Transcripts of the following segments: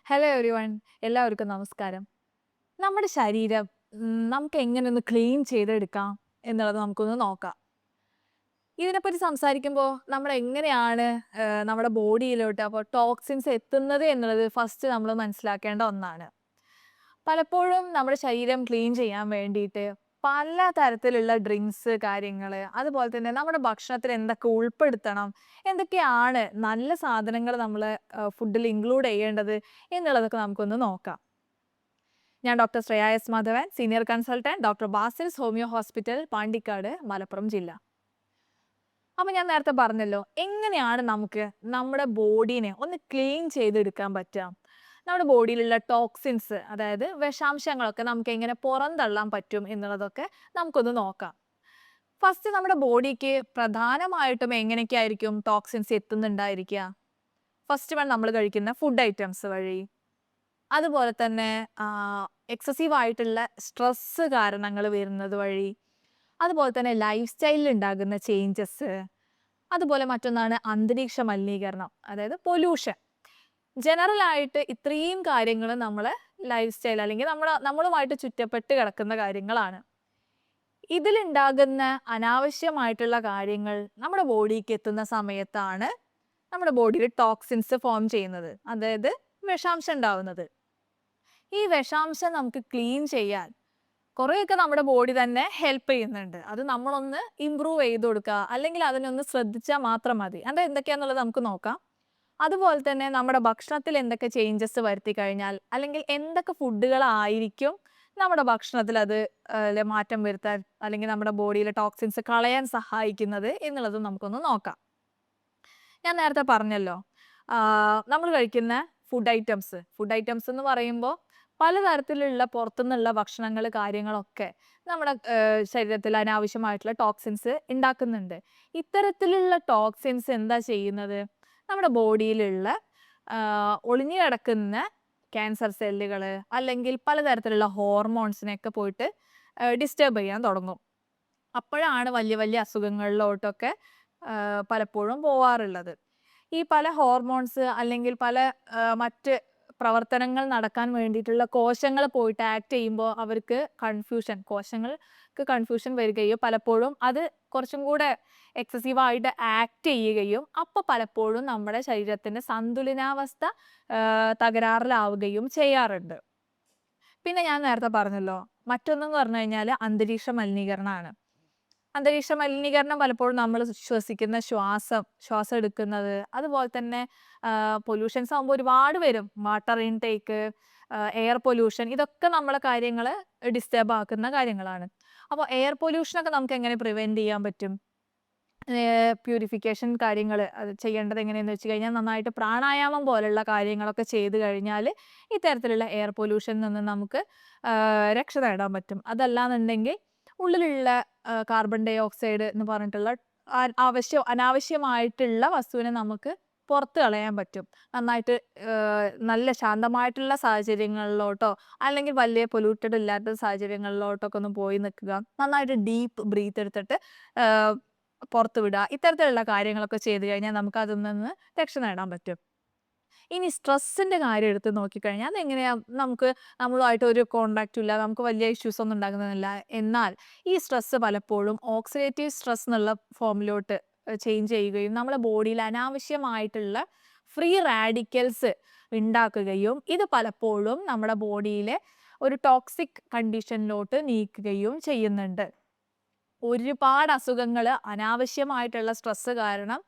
Hello everyone, എല്ലാവർക്കും നമസ്കാരം. നമ്മുടെ ശരീരം നമുക്ക് എങ്ങനെ ഒന്ന് ക്ലീൻ ചെയ്തെടുക്കാം എന്നുള്ളത് നമുക്കൊന്ന് നോക്കാം. ഇതിനെപ്പറ്റി സംസാരിക്കുമ്പോൾ നമ്മൾ എങ്ങനെയാണ് നമ്മുടെ ബോഡിയിലോട്ട് അപ്പോൾ ടോക്സിൻസ് എത്തുന്നത് എന്നുള്ളത് ഫസ്റ്റ് നമ്മൾ മനസ്സിലാക്കേണ്ട ഒന്നാണ്. പലപ്പോഴും നമ്മുടെ ശരീരം ക്ലീൻ ചെയ്യാൻ വേണ്ടിയിട്ട് പല തരത്തിലുള്ള ഡ്രിങ്ക്സ് കാര്യങ്ങൾ, അതുപോലെ തന്നെ നമ്മുടെ ഭക്ഷണത്തിൽ എന്തൊക്കെ ഉൾപ്പെടുത്തണം, എന്തൊക്കെയാണ് നല്ല സാധനങ്ങൾ നമ്മൾ ഫുഡിൽ ഇൻക്ലൂഡ് ചെയ്യേണ്ടത് എന്നുള്ളതൊക്കെ നമുക്കൊന്ന് നോക്കാം. ഞാൻ doctor Shreya S Madhavan, senior consultant, doctor Basil's homeo hospital, Pandikkad, Malappuram ജില്ല. അപ്പം ഞാൻ നേരത്തെ പറഞ്ഞല്ലോ, എങ്ങനെയാണ് നമുക്ക് നമ്മുടെ ബോഡീനെ ഒന്ന് ക്ലീൻ ചെയ്തെടുക്കാൻ പറ്റുക, നമ്മുടെ ബോഡിയിലുള്ള ടോക്സിൻസ്, അതായത് വിഷാംശങ്ങളൊക്കെ നമുക്ക് എങ്ങനെ പുറന്തള്ളാൻ പറ്റും എന്നുള്ളതൊക്കെ നമുക്കൊന്ന് നോക്കാം. ഫസ്റ്റ് നമ്മുടെ ബോഡിക്ക് പ്രധാനമായിട്ടും എങ്ങനെയൊക്കെയായിരിക്കും ടോക്സിൻസ് എത്തുന്നുണ്ടായിരിക്കുക? ഫസ്റ്റ് നമ്മൾ കഴിക്കുന്ന ഫുഡ് ഐറ്റംസ് വഴി, അതുപോലെ തന്നെ എക്സസീവ് ആയിട്ടുള്ള സ്ട്രെസ്സ് കാരണങ്ങൾ വരുന്നത് വഴി, അതുപോലെ തന്നെ ലൈഫ് സ്റ്റൈലിൽ ഉണ്ടാകുന്ന ചേഞ്ചസ്, അതുപോലെ മറ്റൊന്നാണ് അന്തരീക്ഷ മലിനീകരണം, അതായത് പൊല്യൂഷൻ. ജനറൽ ആയിട്ട് ഇത്രയും കാര്യങ്ങൾ നമ്മളെ ലൈഫ് സ്റ്റൈൽ അല്ലെങ്കിൽ നമ്മളുമായിട്ട് ചുറ്റപ്പെട്ട് കിടക്കുന്ന കാര്യങ്ങളാണ്. ഇതിലുണ്ടാകുന്ന അനാവശ്യമായിട്ടുള്ള കാര്യങ്ങൾ നമ്മുടെ ബോഡിക്ക് എത്തുന്ന സമയത്താണ് നമ്മുടെ ബോഡിയിൽ ടോക്സിൻസ് ഫോം ചെയ്യുന്നത്, അതായത് വിഷാംശം ഉണ്ടാവുന്നത്. ഈ വിഷാംശം നമുക്ക് ക്ലീൻ ചെയ്യാൻ കുറേയൊക്കെ നമ്മുടെ ബോഡി തന്നെ ഹെൽപ്പ് ചെയ്യുന്നുണ്ട്. അത് നമ്മളൊന്ന് ഇമ്പ്രൂവ് ചെയ്ത് കൊടുക്കുക, അല്ലെങ്കിൽ അതിനൊന്ന് ശ്രദ്ധിച്ചാൽ മാത്രം മതി. അത് എന്തൊക്കെയാണെന്നുള്ളത് നമുക്ക് നോക്കാം. അതുപോലെ തന്നെ നമ്മുടെ ഭക്ഷണത്തിൽ എന്തൊക്കെ ചേഞ്ചസ് വരുത്തി കഴിഞ്ഞാൽ, അല്ലെങ്കിൽ എന്തൊക്കെ ഫുഡുകളായിരിക്കും നമ്മുടെ ഭക്ഷണത്തിൽ അത് മാറ്റം വരുത്താൻ, അല്ലെങ്കിൽ നമ്മുടെ ബോഡിയിലെ ടോക്സിൻസ് കളയാൻ സഹായിക്കുന്നത് എന്നുള്ളത് നമുക്കൊന്ന് നോക്കാം. ഞാൻ നേരത്തെ പറഞ്ഞല്ലോ, നമ്മൾ കഴിക്കുന്ന ഫുഡ് ഐറ്റംസ് എന്ന് പറയുമ്പോൾ പലതരത്തിലുള്ള പുറത്തുനിന്നുള്ള ഭക്ഷണങ്ങൾ കാര്യങ്ങളൊക്കെ നമ്മുടെ ശരീരത്തിൽ അനാവശ്യമായിട്ടുള്ള ടോക്സിൻസ് ഉണ്ടാക്കുന്നുണ്ട്. ഇത്തരത്തിലുള്ള ടോക്സിൻസ് എന്താ ചെയ്യുന്നത്? നമ്മുടെ ബോഡിയിലുള്ള ഒളിഞ്ഞു കിടക്കുന്ന ക്യാൻസർ സെല്ലുകൾ, അല്ലെങ്കിൽ പലതരത്തിലുള്ള ഹോർമോൺസിനെയൊക്കെ പോയിട്ട് ഡിസ്റ്റർബ് ചെയ്യാൻ തുടങ്ങും. അപ്പോഴാണ് വലിയ വലിയ അസുഖങ്ങളിലോട്ടൊക്കെ പലപ്പോഴും പോവാറുള്ളത്. ഈ പല ഹോർമോൺസ് അല്ലെങ്കിൽ പല മറ്റ് പ്രവർത്തനങ്ങൾ നടക്കാൻ വേണ്ടിയിട്ടുള്ള കോശങ്ങൾ പോയിട്ട് ആക്ട് ചെയ്യുമ്പോൾ അവർക്ക് കോശങ്ങൾക്ക് കൺഫ്യൂഷൻ വരികയും പലപ്പോഴും അത് കുറച്ചും കൂടെ എക്സസീവായിട്ട് ആക്ട് ചെയ്യുകയും അപ്പോൾ പലപ്പോഴും നമ്മുടെ ശരീരത്തിൻ്റെ സന്തുലനാവസ്ഥ തകരാറിലാവുകയും ചെയ്യാറുണ്ട്. പിന്നെ ഞാൻ നേരത്തെ പറഞ്ഞല്ലോ, മറ്റൊന്നെന്ന് പറഞ്ഞു കഴിഞ്ഞാൽ അന്തരീക്ഷ മലിനീകരണമാണ്. അന്തരീക്ഷ മലിനീകരണം പലപ്പോഴും നമ്മൾ ശ്വസിക്കുന്ന ശ്വാസം എടുക്കുന്നത്, അതുപോലെ തന്നെ പൊല്യൂഷൻസ് ആകുമ്പോൾ ഒരുപാട് വരും. വാട്ടർ ഇൻടേക്ക്, എയർ പൊല്യൂഷൻ, ഇതൊക്കെ നമ്മളെ കാര്യങ്ങൾ ഡിസ്റ്റർബ് ആക്കുന്ന കാര്യങ്ങളാണ്. അപ്പോൾ എയർ പൊല്യൂഷനൊക്കെ നമുക്ക് എങ്ങനെ പ്രിവെൻറ്റ് ചെയ്യാൻ പറ്റും? പ്യൂരിഫിക്കേഷൻ കാര്യങ്ങൾ അത് ചെയ്യേണ്ടത് എങ്ങനെയെന്ന് വെച്ച് കഴിഞ്ഞാൽ, നന്നായിട്ട് പ്രാണായാമം പോലുള്ള കാര്യങ്ങളൊക്കെ ചെയ്ത് കഴിഞ്ഞാൽ ഇത്തരത്തിലുള്ള എയർ പൊല്യൂഷനിൽ നിന്ന് നമുക്ക് രക്ഷ നേടാൻ പറ്റും. അതല്ലാന്നുണ്ടെങ്കിൽ ഉള്ളിലുള്ള കാർബൺ ഡൈ ഓക്സൈഡ് എന്ന് പറഞ്ഞിട്ടുള്ള അനാവശ്യമായിട്ടുള്ള വസ്തുവിനെ നമുക്ക് പുറത്ത് കളയാൻ പറ്റും. നന്നായിട്ട് നല്ല ശാന്തമായിട്ടുള്ള സാഹചര്യങ്ങളിലോട്ടോ, അല്ലെങ്കിൽ വലിയ പൊല്യൂട്ടഡ് ഇല്ലാത്ത സാഹചര്യങ്ങളിലോട്ടൊക്കെ ഒന്ന് പോയി നിൽക്കുക, നന്നായിട്ട് ഡീപ്പ് ബ്രീത്ത് എടുത്തിട്ട് പുറത്ത് വിടുക. ഇത്തരത്തിലുള്ള കാര്യങ്ങളൊക്കെ ചെയ്ത് കഴിഞ്ഞാൽ നമുക്ക് അതിൽ നിന്ന് രക്ഷ നേടാൻ പറ്റും. ഇനി സ്ട്രെസ്സിൻ്റെ കാര്യം എടുത്ത് നോക്കിക്കഴിഞ്ഞാൽ അതെങ്ങനെയാണ്? നമ്മളുമായിട്ട് ഒരു കോണ്ടാക്റ്റും ഇല്ല, നമുക്ക് വലിയ ഇഷ്യൂസ് ഒന്നും ഉണ്ടാകുന്നതല്ല. എന്നാൽ ഈ സ്ട്രെസ്സ് പലപ്പോഴും ഓക്സിഡേറ്റീവ് സ്ട്രെസ് എന്നുള്ള ഫോമിലോട്ട് ചേഞ്ച് ചെയ്യുകയും നമ്മുടെ ബോഡിയിൽ അനാവശ്യമായിട്ടുള്ള ഫ്രീ റാഡിക്കൽസ് ഉണ്ടാക്കുകയും ഇത് പലപ്പോഴും നമ്മുടെ ബോഡിയിലെ ഒരു ടോക്സിക് കണ്ടീഷനിലോട്ട് നീക്കുകയും ചെയ്യുന്നുണ്ട്. ഒരുപാട് അസുഖങ്ങൾ അനാവശ്യമായിട്ടുള്ള സ്ട്രെസ്സ് കാരണം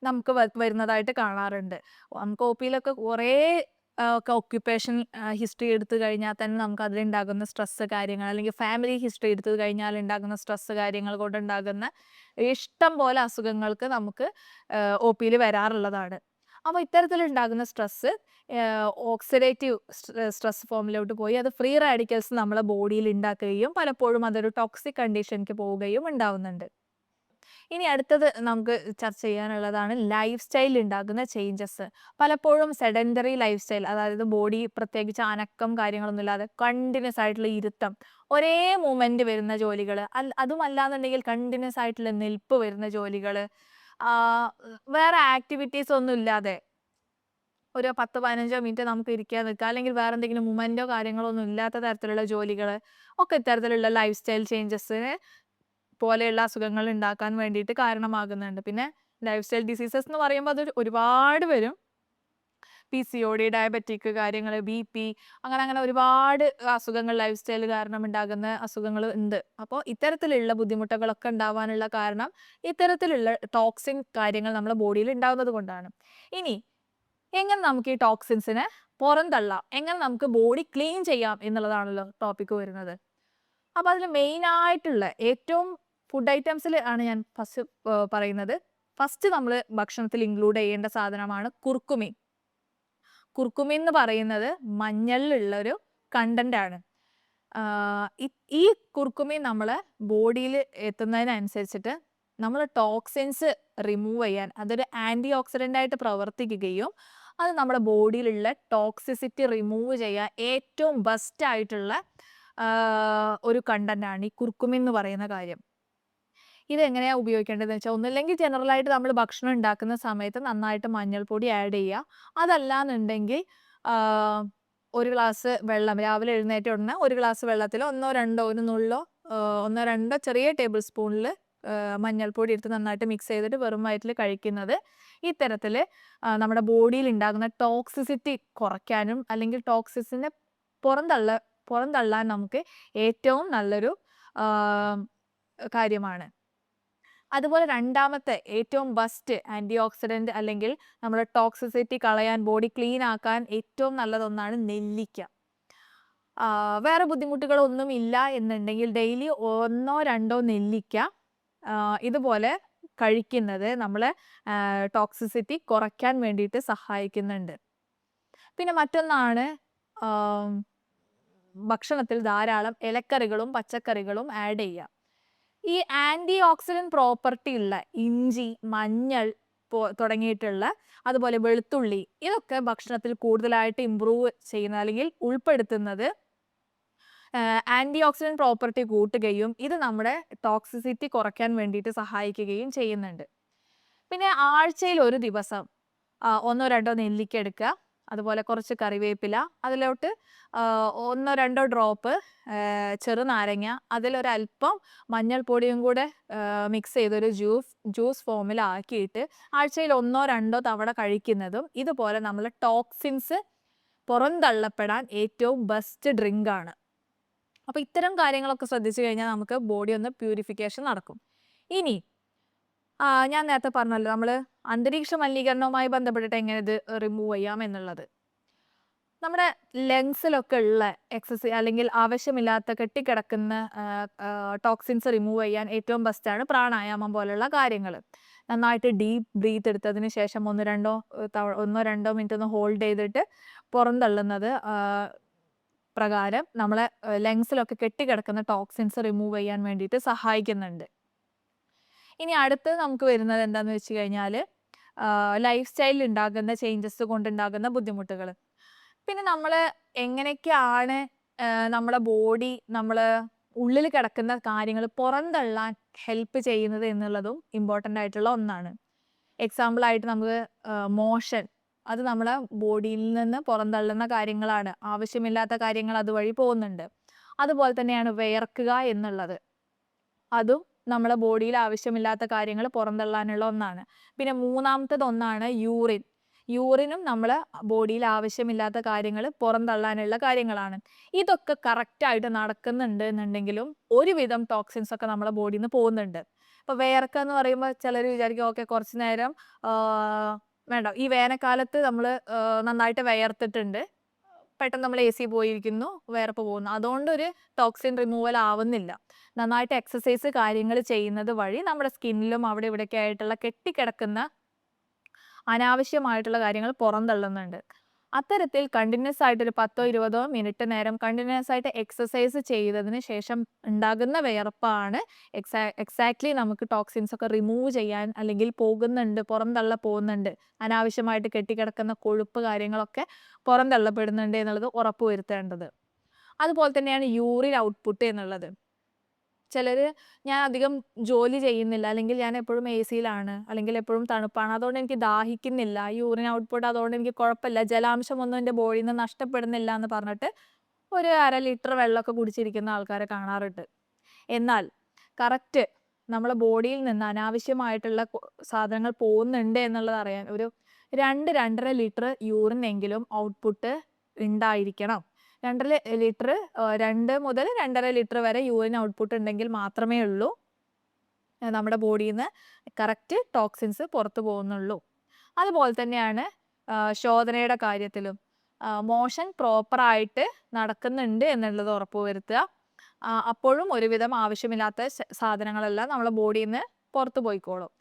നമുക്ക് വരുന്നതായിട്ട് കാണാറുണ്ട്. നമുക്ക് ഒ പിയിലൊക്കെ കുറേ ഓക്യുപ്പേഷൻ ഹിസ്റ്ററി എടുത്തു കഴിഞ്ഞാൽ തന്നെ നമുക്ക് അതിലുണ്ടാകുന്ന സ്ട്രെസ്സ് കാര്യങ്ങൾ, അല്ലെങ്കിൽ ഫാമിലി ഹിസ്റ്ററി എടുത്തു കഴിഞ്ഞാൽ ഉണ്ടാകുന്ന സ്ട്രെസ്സ് കാര്യങ്ങൾ കൊണ്ടുണ്ടാകുന്ന ഇഷ്ടം പോലെ അസുഖങ്ങൾക്ക് നമുക്ക് ഒ പിയിൽ വരാറുള്ളതാണ്. അപ്പോൾ ഇത്തരത്തിലുണ്ടാകുന്ന സ്ട്രെസ്സ് ഓക്സിഡേറ്റീവ് സ്ട്രെസ് ഫോമിലോട്ട് പോയി അത് ഫ്രീ റാഡിക്കൽസ് നമ്മളെ ബോഡിയിൽ ഉണ്ടാക്കുകയും പലപ്പോഴും അതൊരു ടോക്സിക് കണ്ടീഷനിലേക്ക് പോവുകയും ഉണ്ടാവുന്നുണ്ട്. ഇനി അടുത്തത് നമുക്ക് ചർച്ച ചെയ്യാനുള്ളതാണ് ലൈഫ് സ്റ്റൈലിൽ ഉണ്ടാകുന്ന ചേഞ്ചസ്. പലപ്പോഴും സെഡൻറ്ററി ലൈഫ് സ്റ്റൈൽ, അതായത് ബോഡി പ്രത്യേകിച്ച് അനക്കം കാര്യങ്ങളൊന്നും ഇല്ലാതെ കണ്ടിന്യൂസ് ആയിട്ടുള്ള ഇരുത്തം, ഒരേ മൂവ്മെൻറ്റ് വരുന്ന ജോലികൾ, അതുമല്ലാന്നുണ്ടെങ്കിൽ കണ്ടിന്യൂസ് ആയിട്ടുള്ള നിൽപ്പ് വരുന്ന ജോലികൾ, വേറെ ആക്ടിവിറ്റീസ് ഒന്നും ഇല്ലാതെ ഒരു 10-15 മിനിറ്റ് നമുക്ക് ഇരിക്കാൻ നിൽക്കാം, അല്ലെങ്കിൽ വേറെ എന്തെങ്കിലും മൊമെന്റോ കാര്യങ്ങളോ ഒന്നും ഇല്ലാത്ത തരത്തിലുള്ള ജോലികൾ ഒക്കെ ഇത്തരത്തിലുള്ള ലൈഫ് സ്റ്റൈൽ ചേഞ്ചസിന് പോലെയുള്ള അസുഖങ്ങൾ ഉണ്ടാക്കാൻ വേണ്ടിയിട്ട് കാരണമാകുന്നുണ്ട്. പിന്നെ ലൈഫ് സ്റ്റൈൽ ഡിസീസസ് എന്ന് പറയുമ്പോൾ അത് ഒരുപാട് വരും. PCOD, ഡയബറ്റിക് കാര്യങ്ങൾ, BP, അങ്ങനെ ഒരുപാട് അസുഖങ്ങൾ ലൈഫ് സ്റ്റൈൽ കാരണം ഉണ്ടാകുന്ന അസുഖങ്ങൾ ഉണ്ട്. അപ്പോൾ ഇത്തരത്തിലുള്ള ബുദ്ധിമുട്ടുകളൊക്കെ ഉണ്ടാവാനുള്ള കാരണം ഇത്തരത്തിലുള്ള ടോക്സിൻ കാര്യങ്ങൾ നമ്മുടെ ബോഡിയിൽ ഉണ്ടാകുന്നത് കൊണ്ടാണ്. ഇനി എങ്ങനെ നമുക്ക് ഈ ടോക്സിൻസിനെ പുറന്തള്ളാം, എങ്ങനെ നമുക്ക് ബോഡി ക്ലീൻ ചെയ്യാം എന്നുള്ളതാണല്ലോ ടോപ്പിക്ക് വരുന്നത്. അപ്പോൾ അതിൽ മെയിനായിട്ടുള്ള ഏറ്റവും ഫുഡ് ഐറ്റംസിൽ ആണ് ഞാൻ ഫസ്റ്റ് പറയുന്നത്. ഫസ്റ്റ് നമ്മൾ ഭക്ഷണത്തിൽ ഇൻക്ലൂഡ് ചെയ്യേണ്ട സാധനമാണ് കുർക്കുമിൻ. കുർക്കുമിൻ എന്ന് പറയുന്നത് മഞ്ഞളിലുള്ള ഒരു കണ്ടന്റ് ആണ്. ഈ കുർക്കുമിൻ നമ്മളെ ബോഡിയിൽ എത്തുന്നതിനനുസരിച്ചിട്ട് നമ്മൾ ടോക്സിൻസ് റിമൂവ് ചെയ്യാൻ അതൊരു ആൻറ്റി ഓക്സിഡൻ്റ് ആയിട്ട് പ്രവർത്തിക്കുകയും അത് നമ്മുടെ ബോഡിയിലുള്ള ടോക്സിസിറ്റി റിമൂവ് ചെയ്യാൻ ഏറ്റവും ബെസ്റ്റ് ആയിട്ടുള്ള ഒരു കണ്ടന്റാണ് ഈ കുർക്കുമിൻ എന്ന് പറയുന്ന കാര്യം. ഇതെങ്ങനെയാണ് ഉപയോഗിക്കേണ്ടതെന്ന് വെച്ചാൽ, ഒന്നുമില്ലെങ്കിൽ ജനറലായിട്ട് നമ്മൾ ഭക്ഷണം ഉണ്ടാക്കുന്ന സമയത്ത് നന്നായിട്ട് മഞ്ഞൾപ്പൊടി ആഡ് ചെയ്യുക. അതല്ലാന്നുണ്ടെങ്കിൽ ഒരു ഗ്ലാസ് വെള്ളം രാവിലെ എഴുന്നേറ്റ ഉടനെ ഒരു ഗ്ലാസ് വെള്ളത്തിൽ ഒന്നോ രണ്ടോ ചെറിയ ടേബിൾ സ്പൂണിൽ മഞ്ഞൾപ്പൊടി എടുത്ത് നന്നായിട്ട് മിക്സ് ചെയ്തിട്ട് വെറും വയറ്റിൽ കഴിക്കുന്നത് ഇത്തരത്തിൽ നമ്മുടെ ബോഡിയിൽ ഉണ്ടാകുന്ന ടോക്സിസിറ്റി കുറയ്ക്കാനും അല്ലെങ്കിൽ ടോക്സിസിനെ പുറന്തള്ളാൻ നമുക്ക് ഏറ്റവും നല്ലൊരു കാര്യമാണ്. അതുപോലെ രണ്ടാമത്തെ ഏറ്റവും ബെസ്റ്റ് ആൻറ്റി ഓക്സിഡൻറ്റ് അല്ലെങ്കിൽ നമ്മുടെ ടോക്സിസിറ്റി കളയാൻ ബോഡി ക്ലീൻ ആക്കാൻ ഏറ്റവും നല്ലതൊന്നാണ് നെല്ലിക്ക. വേറെ ബുദ്ധിമുട്ടുകളൊന്നും ഇല്ല എന്നുണ്ടെങ്കിൽ ഡെയിലി 1-2 നെല്ലിക്ക ഇതുപോലെ കഴിക്കുന്നത് നമ്മളെ ടോക്സിസിറ്റി കുറയ്ക്കാൻ വേണ്ടിയിട്ട് സഹായിക്കുന്നുണ്ട്. പിന്നെ മറ്റൊന്നാണ് ഭക്ഷണത്തിൽ ധാരാളം ഇലക്കറികളും പച്ചക്കറികളും ആഡ് ചെയ്യുക. ഈ ആൻറ്റി ഓക്സിഡൻറ്റ് പ്രോപ്പർട്ടി ഉള്ള ഇഞ്ചി, മഞ്ഞൾ തുടങ്ങിയിട്ടുള്ള, അതുപോലെ വെളുത്തുള്ളി, ഇതൊക്കെ ഭക്ഷണത്തിൽ കൂടുതലായിട്ട് ഇമ്പ്രൂവ് ചെയ്യുന്ന അല്ലെങ്കിൽ ഉൾപ്പെടുത്തുന്നത് ആൻറ്റി ഓക്സിഡൻറ്റ് പ്രോപ്പർട്ടി കൂട്ടുകയും ഇത് നമ്മുടെ ടോക്സിസിറ്റി കുറയ്ക്കാൻ വേണ്ടിയിട്ട് സഹായിക്കുകയും ചെയ്യുന്നുണ്ട്. പിന്നെ ആഴ്ചയിൽ ഒരു ദിവസം 1-2 നെല്ലിക്ക എടുക്കുക, അതുപോലെ കുറച്ച് കറിവേപ്പില, അതിലോട്ട് 1-2 ഡ്രോപ്പ് ചെറുനാരങ്ങ, അതിലൊരല്പം മഞ്ഞൾപ്പൊടിയും കൂടെ മിക്സ് ചെയ്തൊരു ജ്യൂസ് ഫോമിലാക്കിയിട്ട് ആഴ്ചയിൽ 1-2 തവണ കഴിക്കുന്നതും ഇതുപോലെ നമ്മൾ ടോക്സിൻസ് പുറന്തള്ളപ്പെടാൻ ഏറ്റവും ബെസ്റ്റ് ഡ്രിങ്ക് ആണ്. അപ്പോൾ ഇത്തരം കാര്യങ്ങളൊക്കെ ശ്രദ്ധിച്ചു കഴിഞ്ഞാൽ നമുക്ക് ബോഡി ഒന്ന് പ്യൂരിഫിക്കേഷൻ നടക്കും. ഇനി ഞാൻ നേരത്തെ പറഞ്ഞല്ലോ നമ്മൾ അന്തരീക്ഷ മലിനീകരണവുമായി ബന്ധപ്പെട്ടിട്ട് എങ്ങനെ ഇത് റിമൂവ് ചെയ്യാം എന്നുള്ളത്. നമ്മുടെ ലങ്സിലൊക്കെ ഉള്ള അല്ലെങ്കിൽ ആവശ്യമില്ലാത്ത കെട്ടിക്കിടക്കുന്ന ടോക്സിൻസ് റിമൂവ് ചെയ്യാൻ ഏറ്റവും ബെസ്റ്റാണ് പ്രാണായാമം പോലുള്ള കാര്യങ്ങൾ. നന്നായിട്ട് ഡീപ്പ് ബ്രീത്ത് എടുത്തതിന് ശേഷം 1-2 മിനിറ്റ് ഒന്ന് ഹോൾഡ് ചെയ്തിട്ട് പുറന്തള്ളുന്നത് പ്രകാരം നമ്മളെ ലങ്സിലൊക്കെ കെട്ടിക്കിടക്കുന്ന ടോക്സിൻസ് റിമൂവ് ചെയ്യാൻ വേണ്ടിയിട്ട് സഹായിക്കുന്നുണ്ട്. ഇനി അടുത്ത് നമുക്ക് വരുന്നത് എന്താന്ന് വെച്ച് കഴിഞ്ഞാൽ ലൈഫ് സ്റ്റൈലിൽ ഉണ്ടാകുന്ന ചേഞ്ചസ് കൊണ്ടുണ്ടാകുന്ന ബുദ്ധിമുട്ടുകൾ. പിന്നെ നമ്മൾ എങ്ങനെയൊക്കെയാണ് നമ്മുടെ ബോഡി നമ്മൾ ഉള്ളിൽ കിടക്കുന്ന കാര്യങ്ങൾ പുറന്തള്ളാൻ ഹെൽപ്പ് ചെയ്യുന്നത് എന്നുള്ളതും ഇമ്പോർട്ടൻ്റ് ആയിട്ടുള്ള ഒന്നാണ്. എക്സാമ്പിളായിട്ട് നമുക്ക് മോഷൻ, അത് നമ്മളെ ബോഡിയിൽ നിന്ന് പുറന്തള്ളുന്ന കാര്യങ്ങളാണ്. ആവശ്യമില്ലാത്ത കാര്യങ്ങൾ അതുവഴി പോകുന്നുണ്ട്. അതുപോലെ തന്നെയാണ് വിയർക്കുക എന്നുള്ളത്, അതും നമ്മുടെ ബോഡിയിൽ ആവശ്യമില്ലാത്ത കാര്യങ്ങൾ പുറന്തള്ളാനുള്ള ഒന്നാണ്. പിന്നെ മൂന്നാമത്തത് ഒന്നാണ് യൂറിനും നമ്മളെ ബോഡിയിൽ ആവശ്യമില്ലാത്ത കാര്യങ്ങൾ പുറന്തള്ളാനുള്ള കാര്യങ്ങളാണ്. ഇതൊക്കെ കറക്റ്റായിട്ട് നടക്കുന്നുണ്ട് എന്നുണ്ടെങ്കിലും ഒരുവിധം ടോക്സിൻസ് ഒക്കെ നമ്മളെ ബോഡിയിൽ നിന്ന് പോകുന്നുണ്ട്. ഇപ്പോൾ വിയർക്കുക എന്ന് പറയുമ്പോൾ ചിലർ വിചാരിക്കും ഓക്കെ കുറച്ച് നേരം വേണ്ട, ഈ വേനൽക്കാലത്ത് നമ്മൾ നന്നായിട്ട് വിയർത്തിട്ടുണ്ട്, പെട്ടെന്ന് നമ്മൾ AC പോയിരിക്കുന്നു, വിയർപ്പ് പോകുന്നു, അതുകൊണ്ടൊരു ടോക്സിൻ റിമൂവൽ ആവുന്നില്ല. നന്നായിട്ട് എക്സസൈസ് കാര്യങ്ങൾ ചെയ്യുന്നത് വഴി നമ്മുടെ സ്കിന്നിലും അവിടെ ഇവിടെയൊക്കെ ആയിട്ടുള്ള കെട്ടിക്കിടക്കുന്ന അനാവശ്യമായിട്ടുള്ള കാര്യങ്ങൾ പുറന്തള്ളുന്നുണ്ട്. അത്തരത്തിൽ കണ്ടിന്യൂസ് ആയിട്ട് ഒരു 10-20 മിനിറ്റ് നേരം കണ്ടിന്യൂസ് ആയിട്ട് എക്സസൈസ് ചെയ്തതിന് ശേഷം ഉണ്ടാകുന്ന വിയർപ്പാണ് എക്സാക്ട്ലി നമുക്ക് ടോക്സിൻസ് ഒക്കെ റിമൂവ് ചെയ്യാൻ അല്ലെങ്കിൽ പുറന്തള്ള പോകുന്നുണ്ട്, അനാവശ്യമായിട്ട് കെട്ടിക്കിടക്കുന്ന കൊഴുപ്പ് കാര്യങ്ങളൊക്കെ പുറന്തള്ളപ്പെടുന്നുണ്ട് എന്നുള്ളത് ഉറപ്പുവരുത്തേണ്ടത്. അതുപോലെ തന്നെയാണ് യൂറിൻ ഔട്ട്പുട്ട് എന്നുള്ളത്. ചിലർ ഞാൻ അധികം ജോലി ചെയ്യുന്നില്ല, അല്ലെങ്കിൽ ഞാൻ എപ്പോഴും എ സിയിലാണ്, അല്ലെങ്കിൽ എപ്പോഴും തണുപ്പാണ്, അതുകൊണ്ട് എനിക്ക് ദാഹിക്കുന്നില്ല, യൂറിൻ ഔട്ട്പുട്ട് അതുകൊണ്ട് എനിക്ക് കുഴപ്പമില്ല, ജലാംശമൊന്നും എൻ്റെ ബോഡിയിൽ നിന്ന് നഷ്ടപ്പെടുന്നില്ല എന്ന് പറഞ്ഞിട്ട് ഒരു 1/2 ലിറ്റർ വെള്ളമൊക്കെ കുടിച്ചിരിക്കുന്ന ആൾക്കാരെ കാണാറുണ്ട്. എന്നാൽ കറക്റ്റ് നമ്മളെ ബോഡിയിൽ നിന്ന് അനാവശ്യമായിട്ടുള്ള സാധനങ്ങൾ പോകുന്നുണ്ട് എന്നുള്ളത് അറിയാൻ ഒരു 2-2.5 ലിറ്റർ യൂറിൻ എങ്കിലും ഔട്ട്പുട്ട് ഉണ്ടായിരിക്കണം. 2 ലിറ്റർ 2 മുതൽ 2.5 ലിറ്റർ വരെ യൂറിൻ ഔട്ട്പുട്ട് ഉണ്ടെങ്കിൽ മാത്രമേ ഉള്ളൂ നമ്മുടെ ബോഡിയിൽ നിന്ന് കറക്റ്റ് ടോക്സിൻസ് പുറത്തു പോകുന്നുള്ളൂ. അതുപോലെ തന്നെയാണ് ശോധനയുടെ കാര്യത്തിലും മോഷൻ പ്രോപ്പറായിട്ട് നടക്കുന്നുണ്ട് എന്നുള്ളത് ഉറപ്പുവരുത്തുക. അപ്പോഴും ഒരുവിധം ആവശ്യമില്ലാത്ത സാധനങ്ങളെല്ലാം നമ്മളെ ബോഡിയിൽ നിന്ന് പുറത്തു പോയിക്കോളും.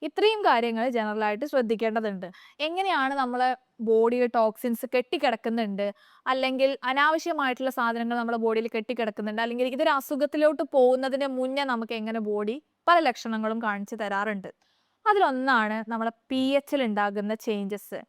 ഇത്രയും കാര്യങ്ങൾ ജനറലായിട്ട് ശ്രദ്ധിക്കേണ്ടതുണ്ട്. എങ്ങനെയാണ് നമ്മളെ ബോഡിയിൽ ടോക്സിൻസ് കെട്ടിക്കിടക്കുന്നുണ്ട്, അല്ലെങ്കിൽ അനാവശ്യമായിട്ടുള്ള സാധനങ്ങൾ നമ്മുടെ ബോഡിയിൽ കെട്ടിക്കിടക്കുന്നുണ്ട്, അല്ലെങ്കിൽ ഇതൊരു അസുഖത്തിലോട്ട് പോകുന്നതിന് മുന്നേ നമുക്ക് എങ്ങനെ ബോഡി പല ലക്ഷണങ്ങളും കാണിച്ചു തരാറുണ്ട്. അതിലൊന്നാണ് നമ്മളെ pH-ൽ ഉണ്ടാകുന്ന ചേഞ്ചസ്.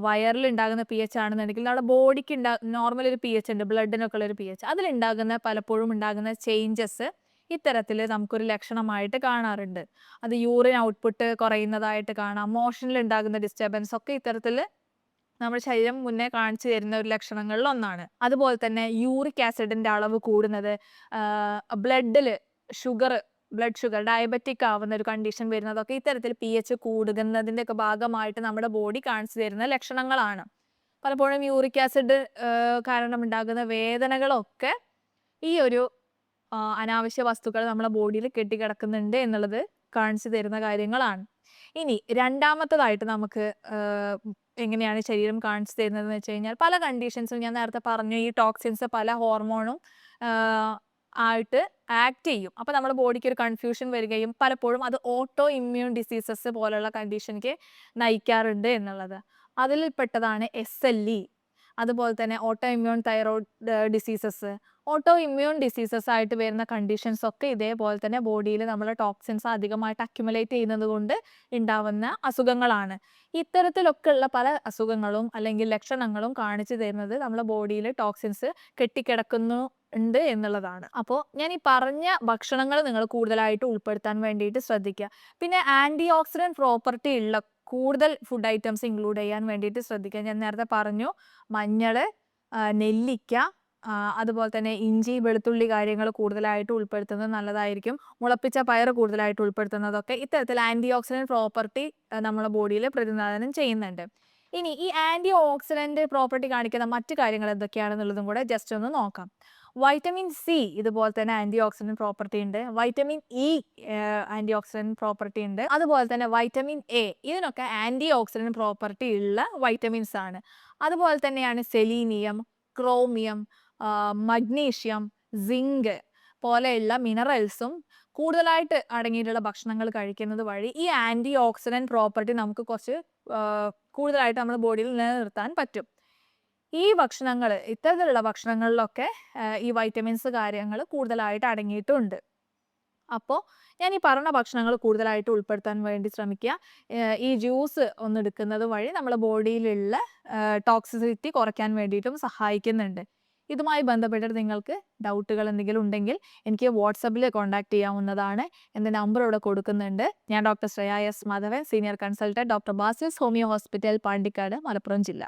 വയറിൽ ഉണ്ടാകുന്ന pH ആണെന്നുണ്ടെങ്കിൽ നമ്മുടെ ബോഡിക്ക് നോർമൽ ഒരു pH ഉണ്ട്, ബ്ലഡിനൊക്കെ ഉള്ള ഒരു pH. അതിലുണ്ടാകുന്ന പലപ്പോഴും ഉണ്ടാകുന്ന ചേഞ്ചസ് ഇത്തരത്തിൽ നമുക്കൊരു ലക്ഷണമായിട്ട് കാണാറുണ്ട്. അത് യൂറിൻ ഔട്ട്പുട്ട് കുറയുന്നതായിട്ട് കാണാം, മോഷനിൽ ഉണ്ടാകുന്ന ഡിസ്റ്റർബൻസ് ഒക്കെ ഇത്തരത്തിൽ നമ്മുടെ ശരീരം മുന്നേ കാണിച്ചു തരുന്ന ഒരു ലക്ഷണങ്ങളിൽ ഒന്നാണ്. അതുപോലെ തന്നെ യൂറിക് ആസിഡിന്റെ അളവ് കൂടുന്നത്, ബ്ലഡ് ഷുഗർ ഡയബറ്റിക് ആവുന്ന ഒരു കണ്ടീഷൻ വരുന്നതൊക്കെ ഇത്തരത്തിൽ pH കൂടുന്നതിൻ്റെ ഒക്കെ ഭാഗമായിട്ട് നമ്മുടെ ബോഡി കാണിച്ചു തരുന്ന ലക്ഷണങ്ങളാണ്. പലപ്പോഴും യൂറിക് ആസിഡ് കാരണം ഉണ്ടാകുന്ന വേദനകളൊക്കെ ഈ ഒരു അനാവശ്യ വസ്തുക്കൾ നമ്മുടെ ബോഡിയിൽ കെട്ടിക്കിടക്കുന്നുണ്ട് എന്നുള്ളത് കാണിച്ചു തരുന്ന കാര്യങ്ങളാണ്. ഇനി രണ്ടാമത്തതായിട്ട് നമുക്ക് എങ്ങനെയാണ് ശരീരം കാണിച്ചു തരുന്നതെന്ന് വെച്ച് കഴിഞ്ഞാൽ, പല കണ്ടീഷൻസും ഞാൻ നേരത്തെ പറഞ്ഞു, ഈ ടോക്സിൻസ് പല ഹോർമോണും ആയിട്ട് ആക്ട് ചെയ്യും. അപ്പോൾ നമ്മുടെ ബോഡിക്ക് ഒരു കൺഫ്യൂഷൻ വരികയും പലപ്പോഴും അത് ഓട്ടോ ഇമ്മ്യൂൺ ഡിസീസസ് പോലുള്ള കണ്ടീഷനിലേക്ക് നയിക്കാറുണ്ട് എന്നുള്ളത്. അതിൽ പെട്ടതാണ് SLE, അതുപോലെ തന്നെ auto immune thyroid diseases. Auto immune diseases ആയിട്ട് വരുന്ന കണ്ടീഷൻസ് ഒക്കെ ഇതേപോലെ തന്നെ ബോഡിയിൽ നമ്മൾ ടോക്സിൻസ് അധികമായിട്ട് അക്യുമുലേറ്റ് ചെയ്യുന്നത് കൊണ്ട് ഉണ്ടാവുന്ന അസുഖങ്ങളാണ്. ഇത്തരത്തിലൊക്കെ ഉള്ള പല അസുഖങ്ങളും അല്ലെങ്കിൽ ലക്ഷണങ്ങളും കാണിച്ചു തരുന്നത് നമ്മളെ ബോഡിയിൽ ടോക്സിൻസ് കെട്ടിക്കിടക്കുന്നുണ്ട് എന്നുള്ളതാണ്. അപ്പോൾ ഞാൻ ഈ പറഞ്ഞ ഭക്ഷണങ്ങൾ നിങ്ങൾ കൂടുതലായിട്ട് ഉൾപ്പെടുത്താൻ വേണ്ടിയിട്ട് ശ്രദ്ധിക്കുക. പിന്നെ ആൻറ്റി ഓക്സിഡൻറ്റ് പ്രോപ്പർട്ടി ഉള്ള കൂടുതൽ ഫുഡ് ഐറ്റംസ് ഇൻക്ലൂഡ് ചെയ്യാൻ വേണ്ടിയിട്ട് ശ്രദ്ധിക്കുക. ഞാൻ നേരത്തെ പറഞ്ഞു, മഞ്ഞൾ, നെല്ലിക്ക, അതുപോലെ തന്നെ ഇഞ്ചി, വെളുത്തുള്ളി കാര്യങ്ങൾ കൂടുതലായിട്ട് ഉൾപ്പെടുത്തുന്നത് നല്ലതായിരിക്കും. മുളപ്പിച്ച പയർ കൂടുതലായിട്ട് ഉൾപ്പെടുത്തുന്നതൊക്കെ ഇത്തരത്തിൽ ആൻറ്റി ഓക്സിഡൻറ്റ് പ്രോപ്പർട്ടി നമ്മുടെ ബോഡിയിൽ പ്രതിനിധാനം ചെയ്യുന്നുണ്ട്. ഇനി ഈ ആൻറ്റി ഓക്സിഡൻറ്റ് പ്രോപ്പർട്ടി കാണിക്കുന്ന മറ്റു കാര്യങ്ങൾ എന്തൊക്കെയാണെന്നുള്ളതും കൂടെ ജസ്റ്റ് ഒന്ന് നോക്കാം. വൈറ്റമിൻ സി ഇതുപോലെ തന്നെ ആൻറ്റി ഓക്സിഡൻറ്റ് പ്രോപ്പർട്ടി ഉണ്ട്. Vitamin E antioxidant property ഉണ്ട്. അതുപോലെ തന്നെ വൈറ്റമിൻ എ, ഇതിനൊക്കെ ആൻറ്റി ഓക്സിഡൻറ്റ് പ്രോപ്പർട്ടി ഉള്ള വൈറ്റമിൻസ് ആണ്. അതുപോലെ തന്നെയാണ് സെലീനിയം, ക്രോമിയം, മഗ്നീഷ്യം, സിങ്ക് പോലെയുള്ള മിനറൽസും കൂടുതലായിട്ട് അടങ്ങിയിട്ടുള്ള ഭക്ഷണങ്ങൾ കഴിക്കുന്നത് വഴി ഈ ആൻറ്റി ഓക്സിഡൻറ്റ് പ്രോപ്പർട്ടി നമുക്ക് കുറച്ച് കൂടുതലായിട്ട് നമ്മുടെ ബോഡിയിൽ നിലനിർത്താൻ പറ്റും. ഈ ഭക്ഷണങ്ങൾ, ഇത്തരത്തിലുള്ള ഭക്ഷണങ്ങളിലൊക്കെ ഈ വൈറ്റമിൻസ് കാര്യങ്ങൾ കൂടുതലായിട്ട് അടങ്ങിയിട്ടുണ്ട്. അപ്പോൾ ഞാൻ ഈ പറഞ്ഞ ഭക്ഷണങ്ങൾ കൂടുതലായിട്ട് ഉൾപ്പെടുത്താൻ വേണ്ടി ശ്രമിക്കുക. ഈ ജ്യൂസ് എടുക്കുന്നത് വഴി നമ്മുടെ ബോഡിയിലുള്ള ടോക്സിസിറ്റി കുറയ്ക്കാൻ വേണ്ടിയിട്ടും സഹായിക്കുന്നുണ്ട്. ഇതുമായി ബന്ധപ്പെട്ടിട്ട് നിങ്ങൾക്ക് ഡൗട്ടുകൾ എന്തെങ്കിലും ഉണ്ടെങ്കിൽ എനിക്ക് വാട്സപ്പിൽ കോൺടാക്ട് ചെയ്യാവുന്നതാണ്. എൻ്റെ നമ്പർ ഇവിടെ കൊടുക്കുന്നുണ്ട്. ഞാൻ doctor Shreya S Madhavan, senior consultant, doctor Basil's homeo hospital, Pandikkad, Malappuram ജില്ല.